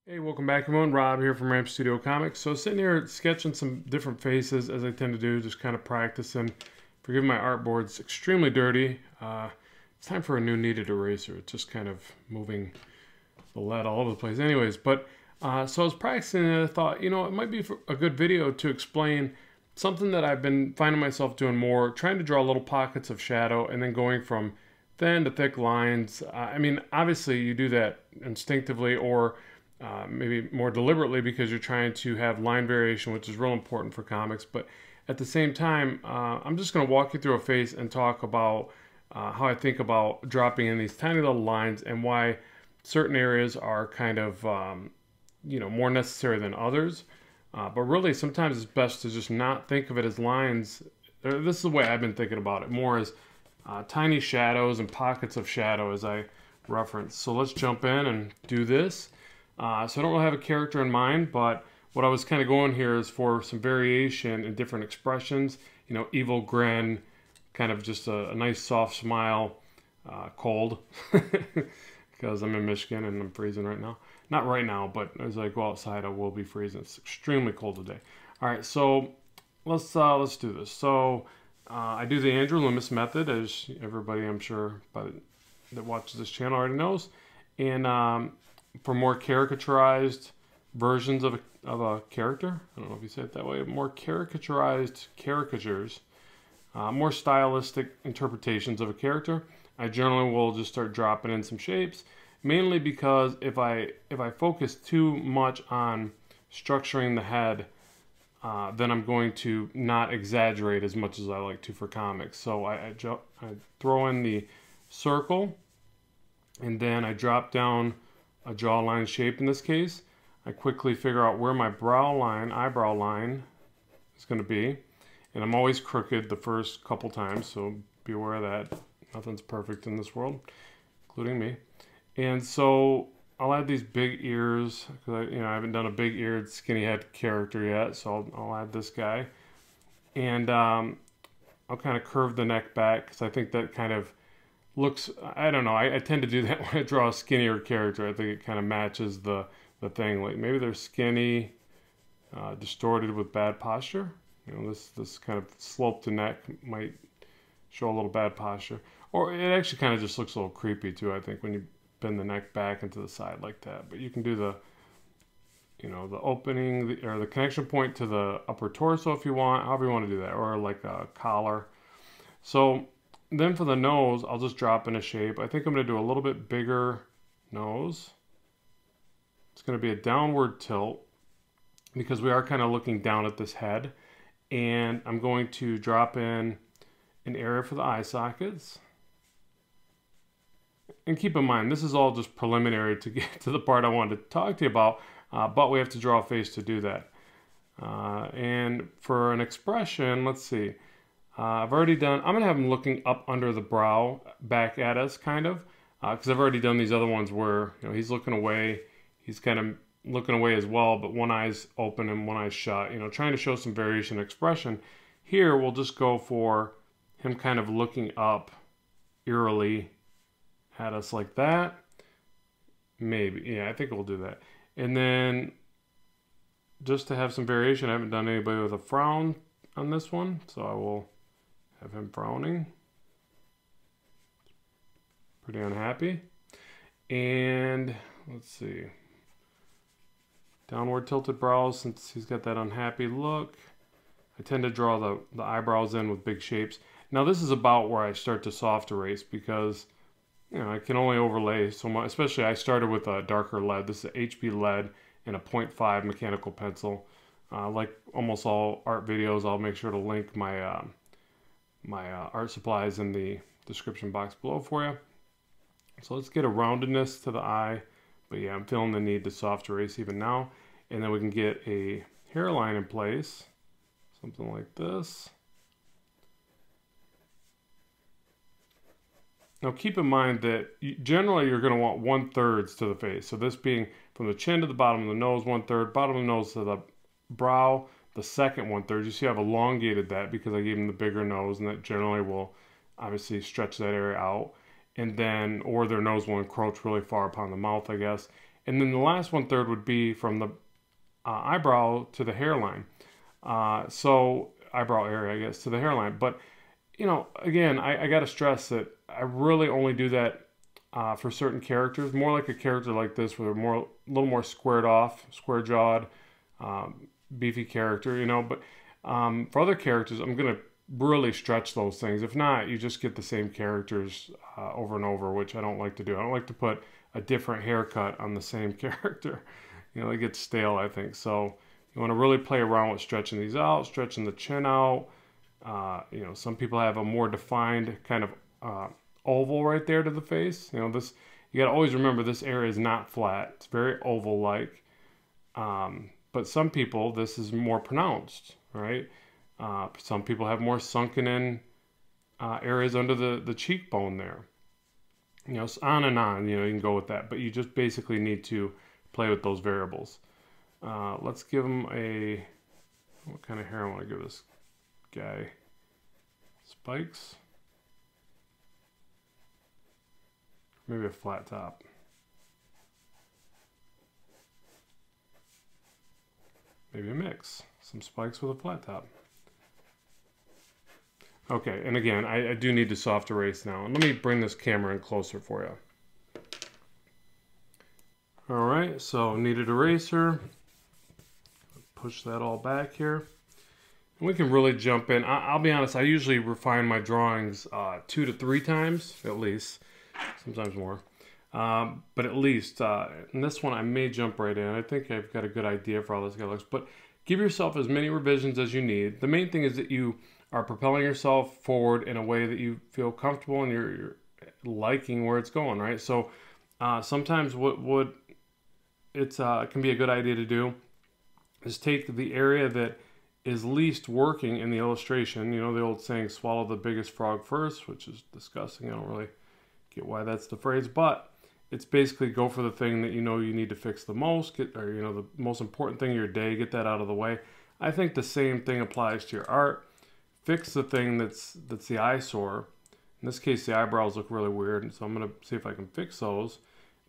Hey, welcome back everyone. Rob here from Ramp Studio Comics. So sitting here sketching some different faces as I tend to do, just kind of practicing. Forgive my artboard's extremely dirty. It's time for a new kneaded eraser. It's just kind of moving the lead all over the place. Anyways, so I was practicing and I thought, it might be a good video to explain something that I've been finding myself doing more, trying to draw little pockets of shadow and then going from thin to thick lines. I mean, obviously you do that instinctively or maybe more deliberately because you're trying to have line variation, which is real important for comics. But at the same time, I'm just going to walk you through a face and talk about how I think about dropping in these tiny little lines and why certain areas are kind of, more necessary than others. But really, sometimes it's best to just not think of it as lines. This is the way I've been thinking about it, more as tiny shadows and pockets of shadow as I reference. So let's jump in and do this. So I don't really have a character in mind, but what I was kind of going here is for some variation in different expressions. Evil grin, kind of just a nice soft smile, cold, because I'm in Michigan and I'm freezing right now. Not right now, but as I go outside, I will be freezing. It's extremely cold today. All right, so let's do this. So I do the Andrew Loomis method, as everybody I'm sure that watches this channel already knows, and for more caricaturized versions of a character. I don't know if you say it that way. More caricaturized caricatures, more stylistic interpretations of a character. I generally will just start dropping in some shapes, mainly because if I focus too much on structuring the head, then I'm going to not exaggerate as much as I like to for comics. So I throw in the circle, and then I drop down a jawline shape in this case. I quickly figure out where my eyebrow line is going to be. And I'm always crooked the first couple times, so be aware of that. Nothing's perfect in this world, including me. And so I'll add these big ears, because I haven't done a big eared skinny head character yet, so I'll add this guy. And I'll kind of curve the neck back, because I think that kind of looks, I don't know, I tend to do that when I draw a skinnier character. I think it kind of matches the thing. Like maybe they're skinny, distorted with bad posture. This kind of slope to neck might show a little bad posture. Or it actually kind of just looks a little creepy too, I think, when you bend the neck back into the side like that. But you can do the opening or the connection point to the upper torso if you want, however you want to do that, or like a collar. So then for the nose, I'll just drop in a shape. I think I'm going to do a little bit bigger nose. It's going to be a downward tilt because we are kind of looking down at this head. And I'm going to drop in an area for the eye sockets. And keep in mind, this is all just preliminary to get to the part I wanted to talk to you about, but we have to draw a face to do that. And for an expression, let's see. I've already done, I'm going to have him looking up under the brow, back at us, kind of. Because I've already done these other ones where, he's looking away. He's kind of looking away as well, but one eye's open and one eye's shut. Trying to show some variation in expression. Here, we'll just go for him kind of looking up eerily at us like that. Maybe. Yeah, I think we'll do that. And then, just to have some variation, I haven't done anybody with a frown on this one, so I will have him frowning. Pretty unhappy. And let's see. Downward tilted brows, since he's got that unhappy look. I tend to draw the eyebrows in with big shapes. Now this is about where I start to soft erase because I can only overlay so much. Especially I started with a darker lead. This is HB lead and a 0.5 mechanical pencil. Like almost all art videos, I'll make sure to link my art supplies in the description box below for you. So let's get a roundedness to the eye. But yeah, I'm feeling the need to soft erase even now. And then we can get a hairline in place. Something like this. Now keep in mind that generally you're going to want 1/3 to the face. So this being from the chin to the bottom of the nose, 1/3, bottom of the nose to the brow, the second 1/3. You see I've elongated that because I gave him the bigger nose, and that generally will obviously stretch that area out. And then, or their nose will encroach really far upon the mouth, I guess. And then the last 1/3 would be from the eyebrow to the hairline. So eyebrow area, I guess, to the hairline. But, you know, again, I got to stress that I really only do that for certain characters. More like a character like this, where they're a little more squared off, square jawed, beefy character, you know. But for other characters, I'm going to really stretch those things. If not, you just get the same characters over and over, which I don't like to do. I don't like to put a different haircut on the same character. You know, it gets stale, I think. So you want to really play around with stretching these out, stretching the chin out. You know, some people have a more defined kind of oval right there to the face. You know, this, you got to always remember this area is not flat. It's very oval-like. But some people, this is more pronounced, right? Some people have more sunken in areas under the cheekbone there. You know, on and on, you know, you can go with that. But you just basically need to play with those variables. Let's give him a, what kind of hair I want to give this guy? Spikes? Maybe a flat top. Maybe a mix. Some spikes with a flat top. Okay, and again, I do need to soft erase now. And let me bring this camera in closer for you. All right, so kneaded eraser. Push that all back here. And we can really jump in. I'll be honest, I usually refine my drawings 2 to 3 times, at least. Sometimes more. But at least, in this one, I may jump right in. I think I've got a good idea for how this guy looks. But give yourself as many revisions as you need. The main thing is that you are propelling yourself forward in a way that you feel comfortable and you're liking where it's going, right? So sometimes what it can be a good idea to do is take the area that is least working in the illustration. You know, the old saying, swallow the biggest frog first, which is disgusting. I don't really get why that's the phrase, but it's basically go for the thing that you know you need to fix the most, or you know, the most important thing of your day, get that out of the way. I think the same thing applies to your art. Fix the thing that's the eyesore. In this case, the eyebrows look really weird, and so I'm going to see if I can fix those.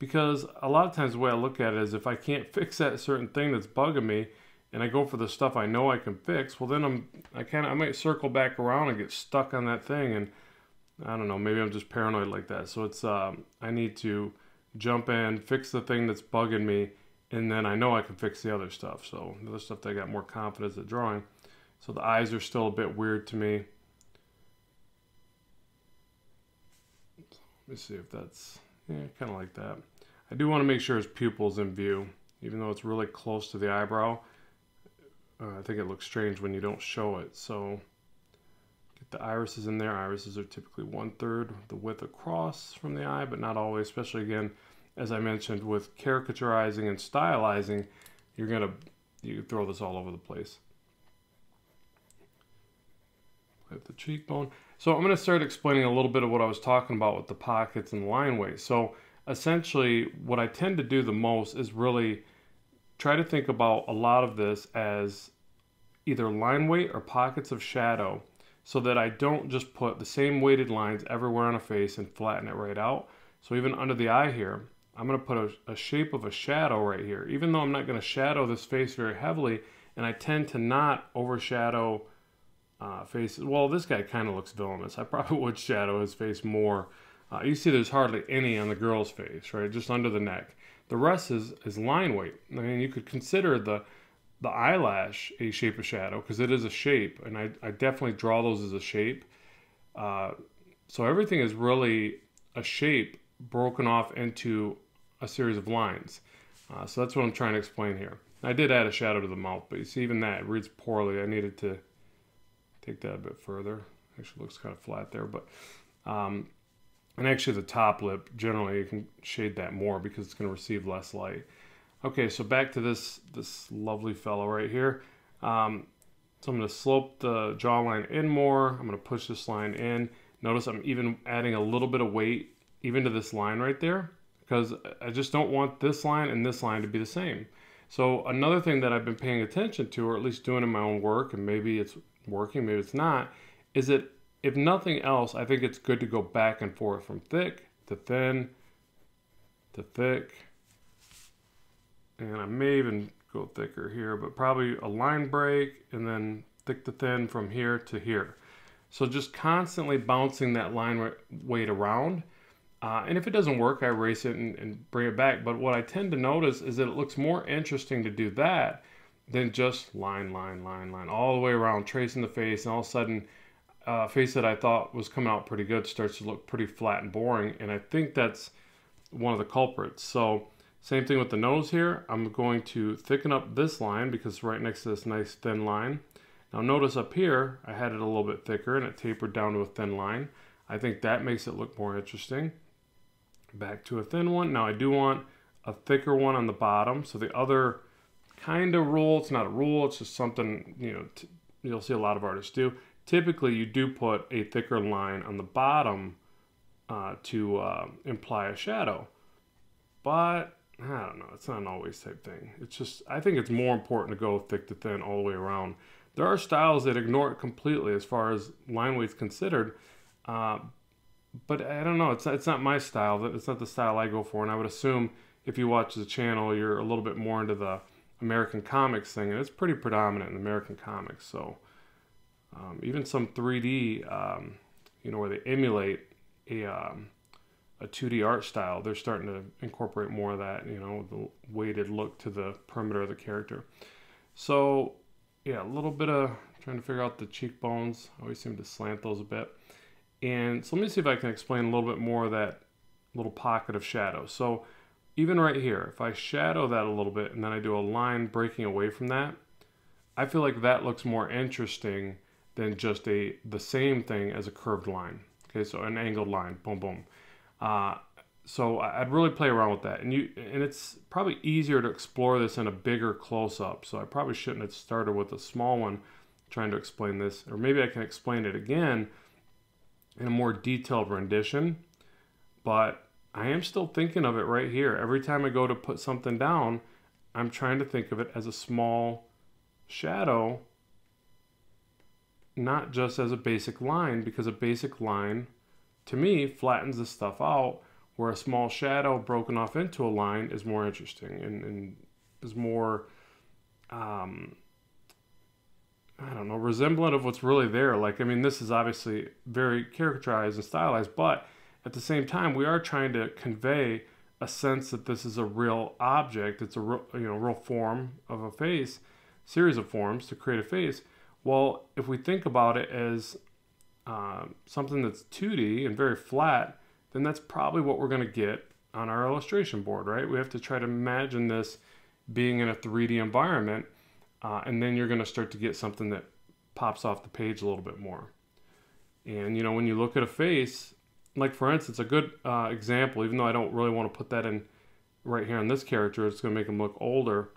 Because a lot of times the way I look at it is if I can't fix that certain thing that's bugging me, and I go for the stuff I know I can fix, well then I might circle back around and get stuck on that thing, and I don't know, maybe I'm just paranoid like that. So it's I need to jump in, fix the thing that's bugging me, and then I know I can fix the other stuff. So the other stuff that I got more confidence at drawing. So the eyes are still a bit weird to me. Let me see if that's, yeah, kind of like that. I do want to make sure his pupil's in view, even though it's really close to the eyebrow. I think it looks strange when you don't show it. So get the irises in there. Irises are typically 1/3 the width across from the eye, but not always, especially again, as I mentioned, with caricaturizing and stylizing, you can throw this all over the place. At the cheekbone. So I'm going to start explaining a little bit of what I was talking about with the pockets and the line weight. So essentially what I tend to do the most is really try to think about a lot of this as either line weight or pockets of shadow, so that I don't just put the same weighted lines everywhere on a face and flatten it right out. So even under the eye here, I'm going to put a shape of a shadow right here, even though I'm not going to shadow this face very heavily, and I tend to not overshadow faces. Well, this guy kind of looks villainous. I probably would shadow his face more. You see there's hardly any on the girl's face, right? Just under the neck. The rest is line weight. I mean, you could consider the eyelash a shape of shadow because it is a shape, and I definitely draw those as a shape. So everything is really a shape broken off into a series of lines. So that's what I'm trying to explain here. I did add a shadow to the mouth, but you see even that, it reads poorly. I needed to take that a bit further. Actually looks kind of flat there, but and actually the top lip, generally you can shade that more because it's going to receive less light. Okay, so back to this lovely fellow right here. So I'm going to slope the jawline in more. I'm going to push this line in. Notice I'm even adding a little bit of weight even to this line right there, because I just don't want this line and this line to be the same. So another thing that I've been paying attention to, or at least doing in my own work, and maybe it's working, maybe it's not, is that if nothing else, I think it's good to go back and forth from thick to thin to thick And I may even go thicker here, but probably a line break and then thick to thin from here to here. So just constantly bouncing that line weight around. And if it doesn't work, I erase it and bring it back. But what I tend to notice is that it looks more interesting to do that than just line, all the way around, tracing the face. And all of a sudden, a face that I thought was coming out pretty good starts to look pretty flat and boring. And I think that's one of the culprits. So same thing with the nose here. I'm going to thicken up this line because it's right next to this nice thin line. Now notice up here, I had it a little bit thicker and it tapered down to a thin line. I think that makes it look more interesting. Back to a thin one. Now I do want a thicker one on the bottom. So the other kind of rule, it's not a rule, it's just something, you know, you'll see a lot of artists do. Typically you do put a thicker line on the bottom to imply a shadow. But I don't know, it's not an always type thing. It's just, I think it's more important to go thick to thin all the way around. There are styles that ignore it completely as far as line weight's considered. But I don't know, it's not my style. It's not the style I go for. And I would assume if you watch the channel, you're a little bit more into the American comics thing. And it's pretty predominant in American comics. So even some 3D, you know, where they emulate a 2D art style, they're starting to incorporate more of that, you know, the weighted look to the perimeter of the character. So yeah, a little bit of trying to figure out the cheekbones. I always seem to slant those a bit. And so let me see if I can explain a little bit more of that little pocket of shadow. So even right here, if I shadow that a little bit and then I do a line breaking away from that, I feel like that looks more interesting than just the same thing as a curved line. Okay, so an angled line, boom, boom. So I'd really play around with that. And it's probably easier to explore this in a bigger close-up. So I probably shouldn't have started with a small one trying to explain this. Or maybe I can explain it again in a more detailed rendition, but I am still thinking of it right here. Every time I go to put something down, I'm trying to think of it as a small shadow, not just as a basic line, because a basic line, to me, flattens this stuff out, where a small shadow broken off into a line is more interesting and is more, I don't know, resemblant of what's really there. Like, I mean, this is obviously very caricaturized and stylized, but at the same time, we are trying to convey a sense that this is a real object. It's a real, you know, real form of a face, series of forms to create a face. Well, if we think about it as something that's 2D and very flat, then that's probably what we're going to get on our illustration board, right? We have to try to imagine this being in a 3D environment. And then you're going to start to get something that pops off the page a little bit more. And, you know, when you look at a face, like for instance, a good example, even though I don't really want to put that in right here on this character, it's going to make him look older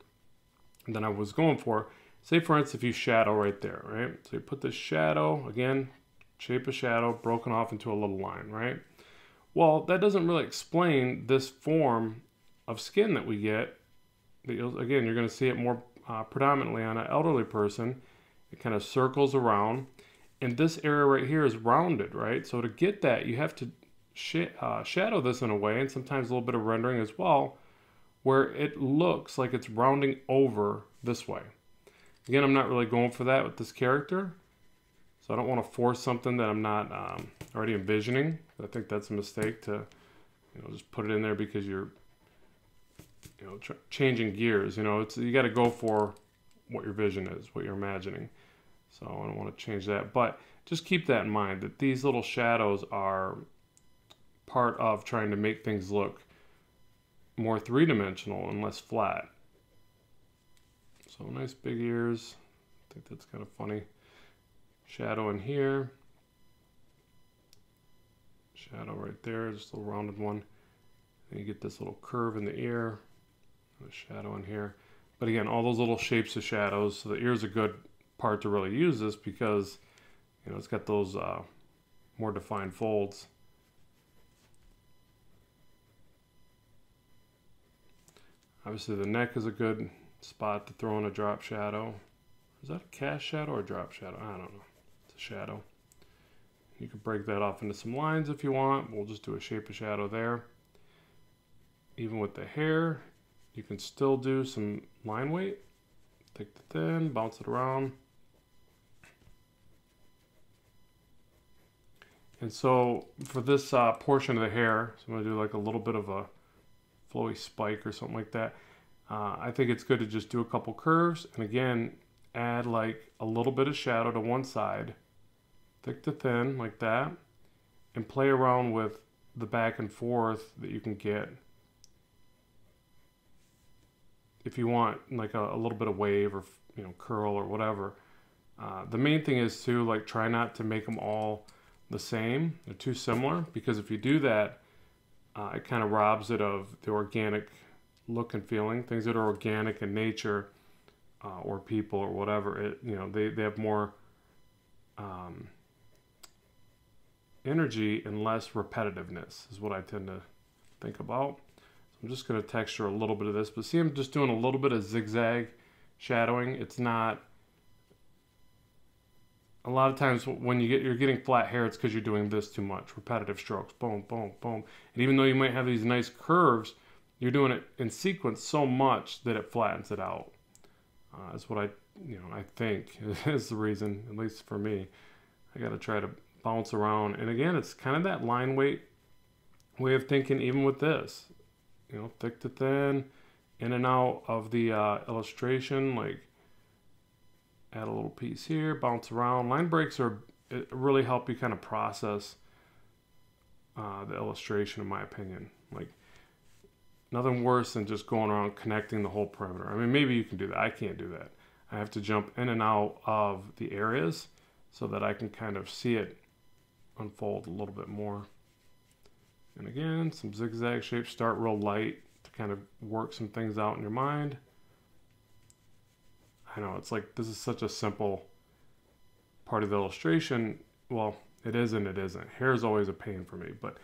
than I was going for. Say, for instance, if you shadow right there, right? So you put this shadow, again, shape of shadow, broken off into a little line, right? Well, that doesn't really explain this form of skin that we get. Again, you're going to see it more predominantly on an elderly person. It kind of circles around, and this area right here is rounded, right? So to get that, you have to shadow this in a way, and sometimes a little bit of rendering as well, where it looks like it's rounding over this way. Again, I'm not really going for that with this character, so I don't want to force something that I'm not already envisioning. I think that's a mistake to, you know, just put it in there because you're, you know, changing gears. You know, you got to go for what your vision is, what you're imagining. So I don't want to change that, but just keep that in mind, that these little shadows are part of trying to make things look more three-dimensional and less flat. So nice big ears. I think that's kind of funny. Shadow in here. Shadow right there, just a little rounded one. And you get this little curve in the ear. A shadow in here. But again, all those little shapes of shadows. So the ear's a good part to really use this because, you know, it's got those more defined folds. Obviously the neck is a good spot to throw in a drop shadow. Is that a cast shadow or a drop shadow? I don't know. It's a shadow. You can break that off into some lines if you want. We'll just do a shape of shadow there. Even with the hair, You can still do some line weight, thick to thin, bounce it around. And so for this portion of the hair, so I'm going to do like a little bit of a flowy spike or something like that. I think it's good to just do a couple curves, and again, add like a little bit of shadow to one side, thick to thin like that, and play around with the back and forth that you can get. If you want like a little bit of wave or curl or whatever. The main thing is to like try not to make them all the same. They're too similar, because if you do that, it kind of robs it of the organic look and feeling. Things that are organic in nature or people or whatever, they have more energy and less repetitiveness is what I tend to think about. So I'm just going to texture a little bit of this, but see, I'm just doing a little bit of zigzag shadowing. It's not, a lot of times when you're getting flat hair, it's because you're doing this too much, repetitive strokes, boom, boom, boom. And even though you might have these nice curves, you're doing it in sequence so much that it flattens it out. That's what I think is the reason, at least for me. I got to try to bounce around. And again, it's kind of that line weight way of thinking, even with this, thick to thin, in and out of the illustration, like add a little piece here, bounce around. Line breaks really help you kind of process the illustration, in my opinion. Like, nothing worse than just going around connecting the whole perimeter. I mean, maybe you can do that. I can't do that. I have to jump in and out of the areas so that I can kind of see it unfold a little bit more. And again, some zigzag shapes. Start real light to kind of work some things out in your mind. I know, it's like, this is such a simple part of the illustration. Well, it is and it isn't. Hair is always a pain for me, but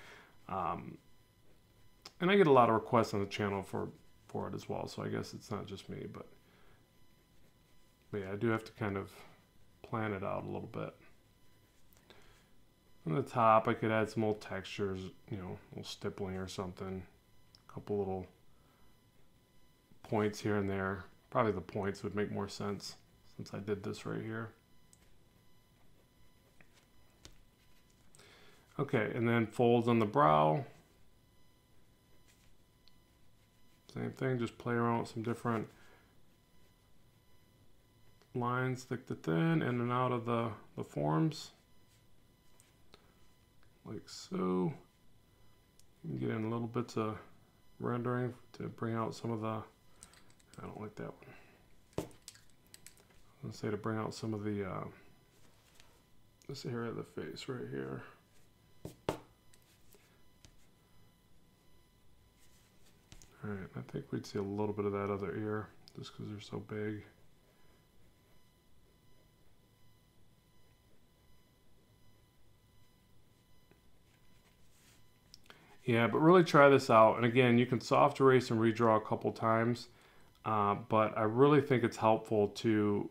and I get a lot of requests on the channel for it as well, so I guess it's not just me, but yeah, I do have to kind of plan it out a little bit. On the top, I could add some little textures, a little stippling or something. A couple little points here and there. Probably the points would make more sense since I did this right here. Okay, and then folds on the brow. Same thing, just play around with some different lines, thick to thin, in and out of the forms. Like so. You can get in little bits of rendering to bring out some of the, I don't like that one. I was going to say to bring out some of the, this area of the face right here. Alright, I think we'd see a little bit of that other ear, just because they're so big. Yeah, but really try this out. And again, you can soft erase and redraw a couple times, but I really think it's helpful to,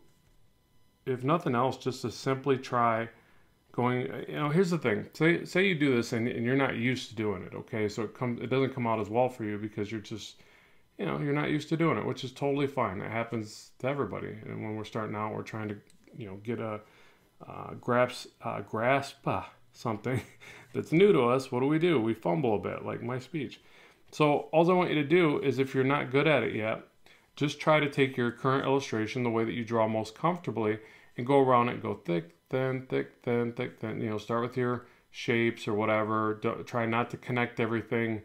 if nothing else, just to simply try going, here's the thing. Say you do this and you're not used to doing it, okay? So it doesn't come out as well for you because you're just, you're not used to doing it, which is totally fine. It happens to everybody. And when we're starting out, we're trying to, get a grasp something that's new to us. What do? We fumble a bit, like my speech. So all I want you to do is, if you're not good at it yet, just try to take your current illustration, the way that you draw most comfortably, and go around it and go thick, thin, thick, thin, thick, thin. Start with your shapes or whatever. Try not to connect everything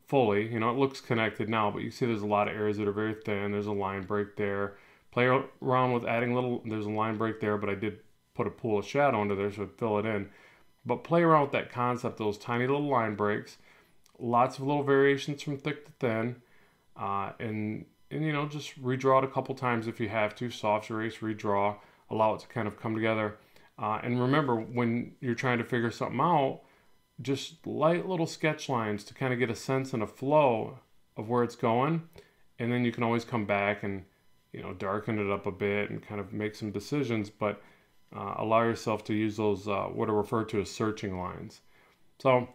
fully. It looks connected now, but you see there's a lot of areas that are very thin. There's a line break there. Play around with adding there's a line break there, but I did put a pool of shadow under there, so fill it in. But play around with that concept, those tiny little line breaks, lots of little variations from thick to thin, and just redraw it a couple times if you have to. Soft erase, redraw, allow it to kind of come together. And remember, when you're trying to figure something out, just light little sketch lines to kind of get a sense and a flow of where it's going, and then you can always come back and darken it up a bit and kind of make some decisions, but allow yourself to use those what are referred to as searching lines. So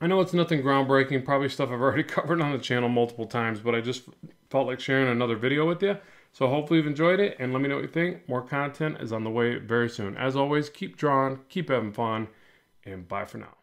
I know it's nothing groundbreaking, probably stuff I've already covered on the channel multiple times, but I just felt like sharing another video with you. So hopefully you've enjoyed it, and let me know what you think. More content is on the way very soon. As always, keep drawing, keep having fun, and bye for now.